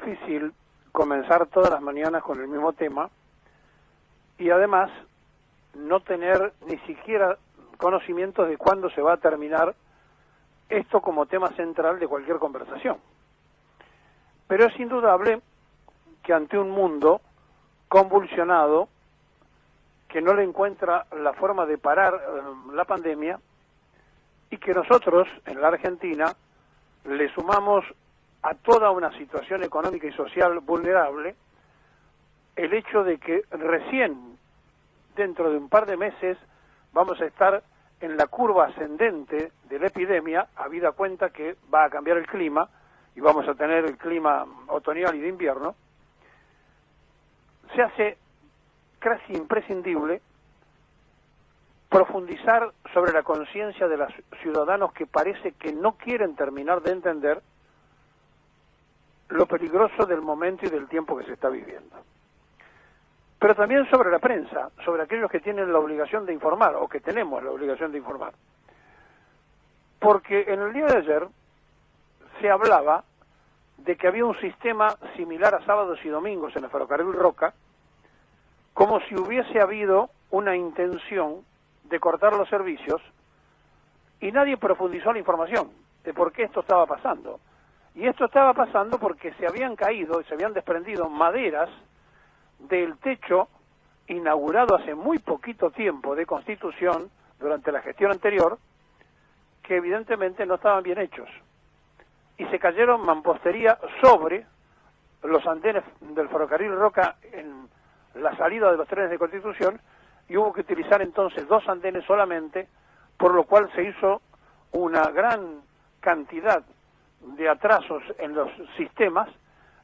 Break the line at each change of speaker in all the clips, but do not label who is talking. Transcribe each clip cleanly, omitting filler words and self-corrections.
difícil comenzar todas las mañanas con el mismo tema y además no tener ni siquiera conocimientos de cuándo se va a terminar esto como tema central de cualquier conversación. Pero es indudable que ante un mundo convulsionado, que no le encuentra la forma de parar la pandemia, y que nosotros, en la Argentina, le sumamos a toda una situación económica y social vulnerable el hecho de que recién, dentro de un par de meses, vamos a estar en la curva ascendente de la epidemia, habida cuenta que va a cambiar el clima, y vamos a tener el clima otoñal y de invierno. Se hace casi imprescindible profundizar sobre la conciencia de los ciudadanos que parece que no quieren terminar de entender lo peligroso del momento y del tiempo que se está viviendo. Pero también sobre la prensa, sobre aquellos que tienen la obligación de informar, o que tenemos la obligación de informar. Porque en el día de ayer se hablaba de que había un sistema similar a sábados y domingos en el ferrocarril Roca, como si hubiese habido una intención de cortar los servicios, y nadie profundizó la información de por qué esto estaba pasando. Y esto estaba pasando porque se habían caído y se habían desprendido maderas del techo inaugurado hace muy poquito tiempo de Constitución durante la gestión anterior, que evidentemente no estaban bien hechos. Y se cayeron mampostería sobre los andenes del ferrocarril Roca en la salida de los trenes de Constitución, y hubo que utilizar entonces 2 andenes solamente, por lo cual se hizo una gran cantidad de atrasos en los sistemas,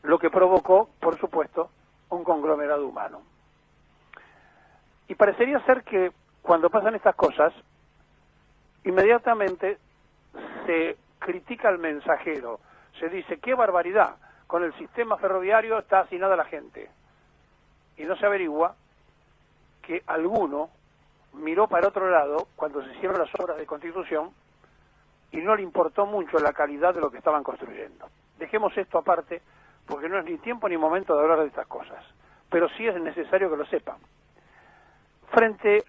lo que provocó, por supuesto, un conglomerado humano. Y parecería ser que cuando pasan estas cosas, inmediatamente se critica al mensajero, se dice, ¡qué barbaridad! Con el sistema ferroviario está hacinada la gente. Y no se averigua que alguno miró para otro lado cuando se hicieron las obras de Constitución y no le importó mucho la calidad de lo que estaban construyendo. Dejemos esto aparte porque no es ni tiempo ni momento de hablar de estas cosas, pero sí es necesario que lo sepan. Frente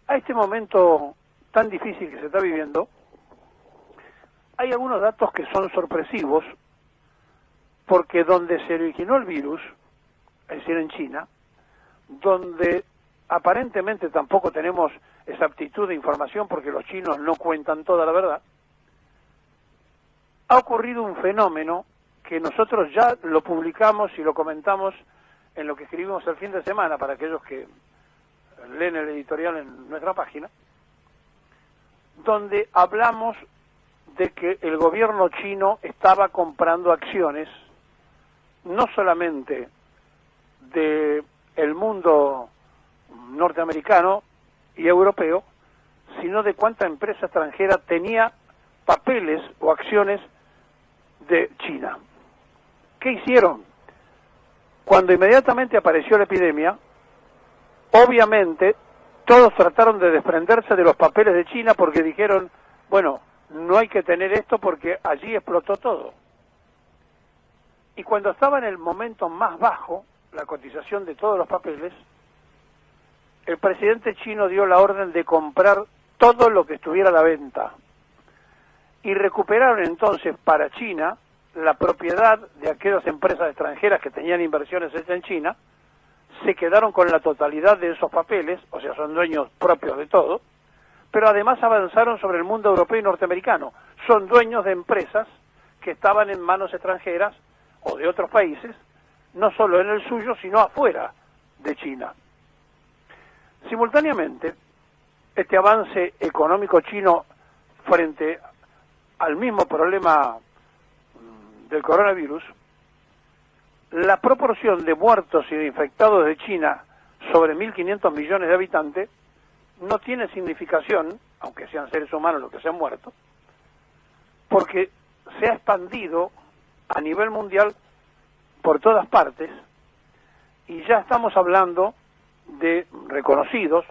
a este momento tan difícil que se está viviendo, hay algunos datos que son sorpresivos, porque donde se originó el virus, es decir, en China, donde aparentemente tampoco tenemos exactitud de información porque los chinos no cuentan toda la verdad, ha ocurrido un fenómeno que nosotros ya lo publicamos y lo comentamos en lo que escribimos el fin de semana para aquellos que leen el editorial en nuestra página, donde hablamos de que el gobierno chino estaba comprando acciones no solamente de el mundo norteamericano y europeo, sino de cuánta empresa extranjera tenía papeles o acciones de China. ¿Qué hicieron? Cuando inmediatamente apareció la epidemia, obviamente todos trataron de desprenderse de los papeles de China porque dijeron, bueno, no hay que tener esto porque allí explotó todo. Y cuando estaba en el momento más bajo, la cotización de todos los papeles, el presidente chino dio la orden de comprar todo lo que estuviera a la venta. Y recuperaron entonces para China la propiedad de aquellas empresas extranjeras que tenían inversiones hechas en China, se quedaron con la totalidad de esos papeles, o sea, son dueños propios de todo, pero además avanzaron sobre el mundo europeo y norteamericano. Son dueños de empresas que estaban en manos extranjeras o de otros países, no solo en el suyo, sino afuera de China. Simultáneamente, este avance económico chino frente al mismo problema del coronavirus, la proporción de muertos y de infectados de China sobre 1.500 millones de habitantes no tiene significación, aunque sean seres humanos los que se han muerto, porque se ha expandido a nivel mundial por todas partes y ya estamos hablando de reconocidos,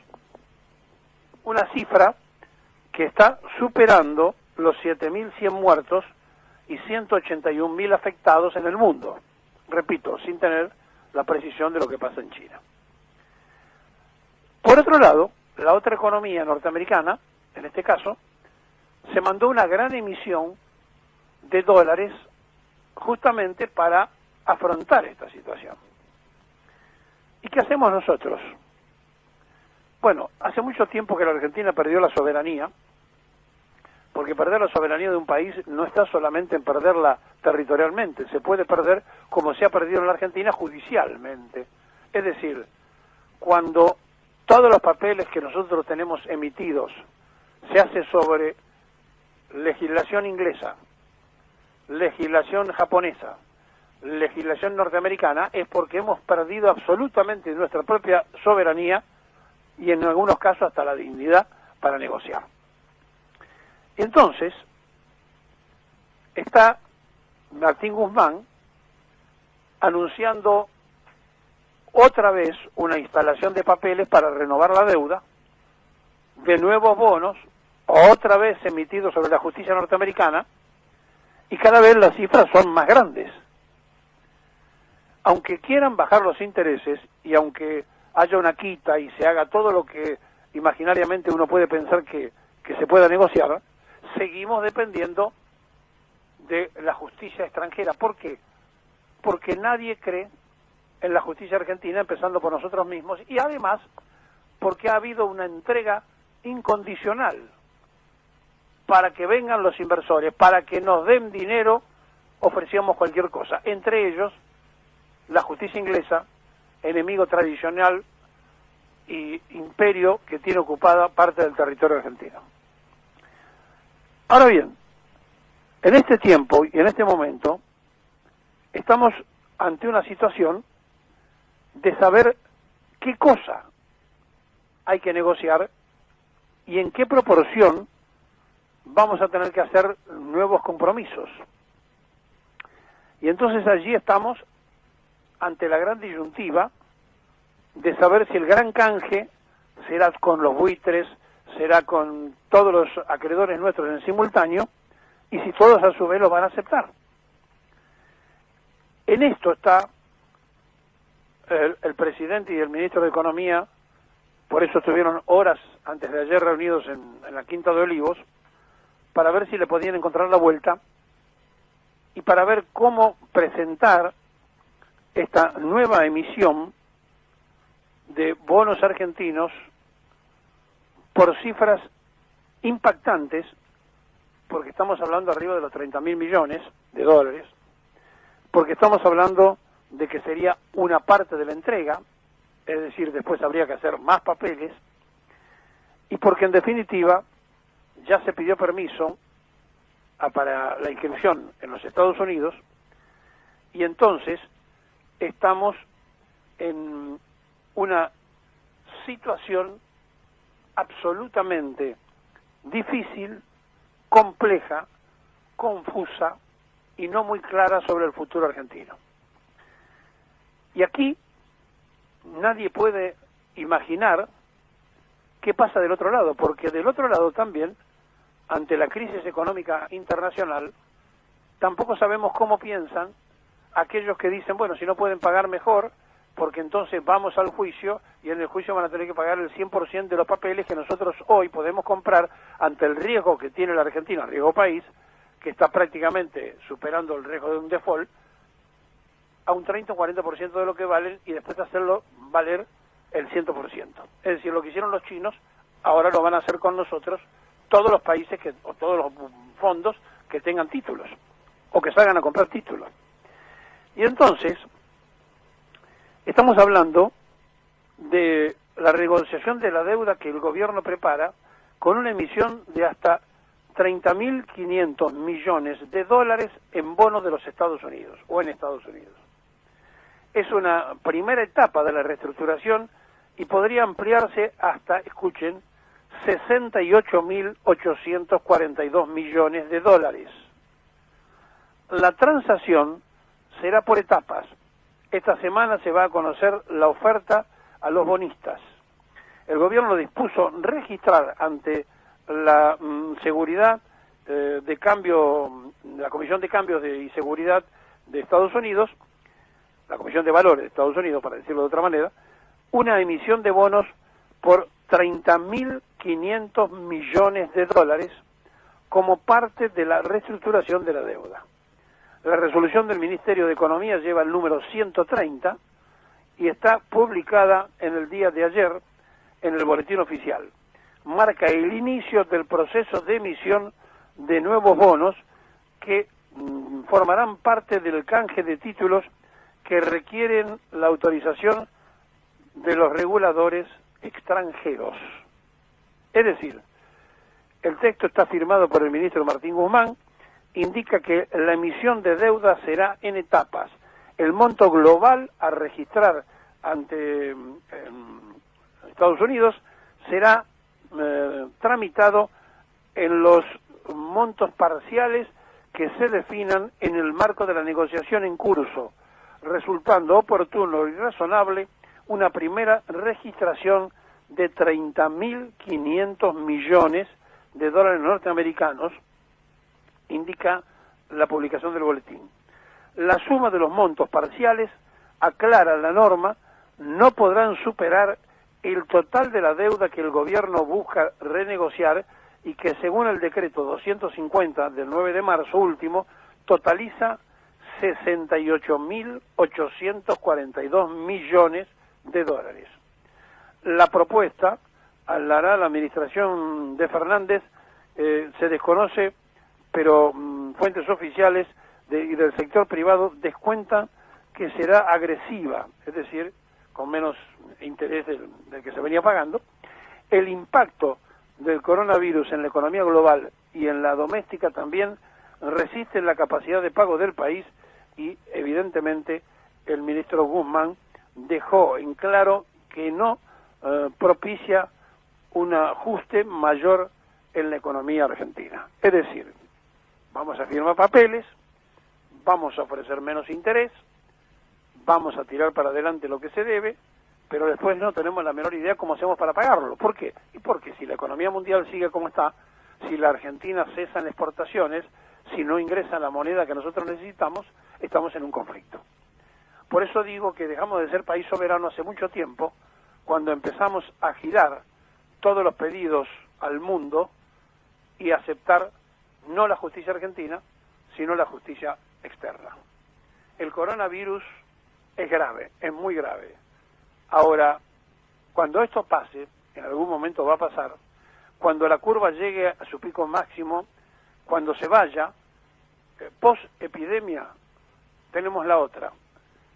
una cifra que está superando los 7.100 muertos y 181.000 afectados en el mundo. repito, sin tener la precisión de lo que pasa en China. Por otro lado, la otra economía norteamericana, en este caso, se mandó una gran emisión de dólares justamente para afrontar esta situación. ¿Y qué hacemos nosotros? Bueno, hace mucho tiempo que la Argentina perdió la soberanía, porque perder la soberanía de un país no está solamente en perderla territorialmente, se puede perder como se ha perdido en la Argentina judicialmente. Es decir, cuando todos los papeles que nosotros tenemos emitidos se hace sobre legislación inglesa, legislación japonesa, legislación norteamericana, es porque hemos perdido absolutamente nuestra propia soberanía y en algunos casos hasta la dignidad para negociar. Entonces, está Martín Guzmán anunciando otra vez una instalación de papeles para renovar la deuda, de nuevos bonos, otra vez emitidos sobre la justicia norteamericana, y cada vez las cifras son más grandes. Aunque quieran bajar los intereses y aunque haya una quita y se haga todo lo que imaginariamente uno puede pensar que se pueda negociar, seguimos dependiendo de la justicia extranjera. ¿Por qué? Porque nadie cree en la justicia argentina, empezando por nosotros mismos, y además porque ha habido una entrega incondicional para que vengan los inversores, para que nos den dinero, ofrecíamos cualquier cosa, entre ellos la justicia inglesa, enemigo tradicional y imperio que tiene ocupada parte del territorio argentino. Ahora bien, en este tiempo y en este momento estamos ante una situación de saber qué cosa hay que negociar y en qué proporción vamos a tener que hacer nuevos compromisos. Y entonces allí estamos ante la gran disyuntiva de saber si el gran canje será con los buitres, será con todos los acreedores nuestros en simultáneo, y si todos a su vez lo van a aceptar. En esto está el presidente y el ministro de Economía, por eso estuvieron horas antes de ayer reunidos en la Quinta de Olivos, para ver si le podían encontrar la vuelta y para ver cómo presentar esta nueva emisión de bonos argentinos por cifras impactantes, porque estamos hablando arriba de los 30.000 millones de dólares, porque estamos hablando de que sería una parte de la entrega, es decir, después habría que hacer más papeles, y porque en definitiva ya se pidió permiso para la inscripción en los Estados Unidos, y entonces estamos en una situación absolutamente difícil, compleja, confusa y no muy clara sobre el futuro argentino. Y aquí nadie puede imaginar qué pasa del otro lado, porque del otro lado también, ante la crisis económica internacional, tampoco sabemos cómo piensan aquellos que dicen, bueno, si no pueden pagar mejor, porque entonces vamos al juicio y en el juicio van a tener que pagar el 100% de los papeles que nosotros hoy podemos comprar ante el riesgo que tiene la Argentina, riesgo país, que está prácticamente superando el riesgo de un default, a un 30 o 40% de lo que valen y después hacerlo valer el 100%. Es decir, lo que hicieron los chinos, ahora lo van a hacer con nosotros todos los países o todos los fondos que tengan títulos o que salgan a comprar títulos. Y entonces estamos hablando de la renegociación de la deuda que el gobierno prepara con una emisión de hasta 30.500 millones de dólares en bonos de los Estados Unidos o en Estados Unidos. Es una primera etapa de la reestructuración y podría ampliarse hasta, escuchen, 68.842 millones de dólares. La transacción será por etapas. Esta semana se va a conocer la oferta a los bonistas. El gobierno dispuso registrar ante la seguridad de cambio, la Comisión de Cambios y Seguridad de Estados Unidos, la Comisión de Valores de Estados Unidos, para decirlo de otra manera, una emisión de bonos por 30.500 millones de dólares como parte de la reestructuración de la deuda. La resolución del Ministerio de Economía lleva el número 130 y está publicada en el día de ayer en el Boletín Oficial. Marca el inicio del proceso de emisión de nuevos bonos que formarán parte del canje de títulos que requieren la autorización de los reguladores extranjeros. Es decir, el texto está firmado por el ministro Martín Guzmán, indica que la emisión de deuda será en etapas. El monto global a registrar ante Estados Unidos será tramitado en los montos parciales que se definan en el marco de la negociación en curso, resultando oportuno y razonable una primera registración de 30.500 millones de dólares norteamericanos, indica la publicación del boletín. La suma de los montos parciales, aclara la norma, no podrán superar el total de la deuda que el gobierno busca renegociar y que según el decreto 250 del 9 de marzo último, totaliza 68.842 millones de dólares. La propuesta, al hará la administración de Fernández, se desconoce, pero fuentes oficiales y del sector privado descuentan que será agresiva, es decir, con menos interés del que se venía pagando. El impacto del coronavirus en la economía global y en la doméstica también resiste la capacidad de pago del país y evidentemente el ministro Guzmán dejó en claro que no propicia un ajuste mayor en la economía argentina. Es decir, vamos a firmar papeles, vamos a ofrecer menos interés, vamos a tirar para adelante lo que se debe, pero después no tenemos la menor idea cómo hacemos para pagarlo. ¿Por qué? Y porque si la economía mundial sigue como está, si la Argentina cesa en exportaciones, si no ingresa la moneda que nosotros necesitamos, estamos en un conflicto. Por eso digo que dejamos de ser país soberano hace mucho tiempo, cuando empezamos a girar todos los pedidos al mundo y aceptar no la justicia argentina, sino la justicia externa. El coronavirus es grave, es muy grave. Ahora, cuando esto pase, en algún momento va a pasar, cuando la curva llegue a su pico máximo, cuando se vaya, post-epidemia, tenemos la otra,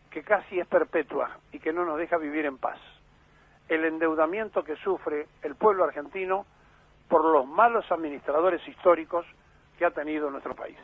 que casi es perpetua y que no nos deja vivir en paz. El endeudamiento que sufre el pueblo argentino por los malos administradores históricos que ha tenido nuestro país.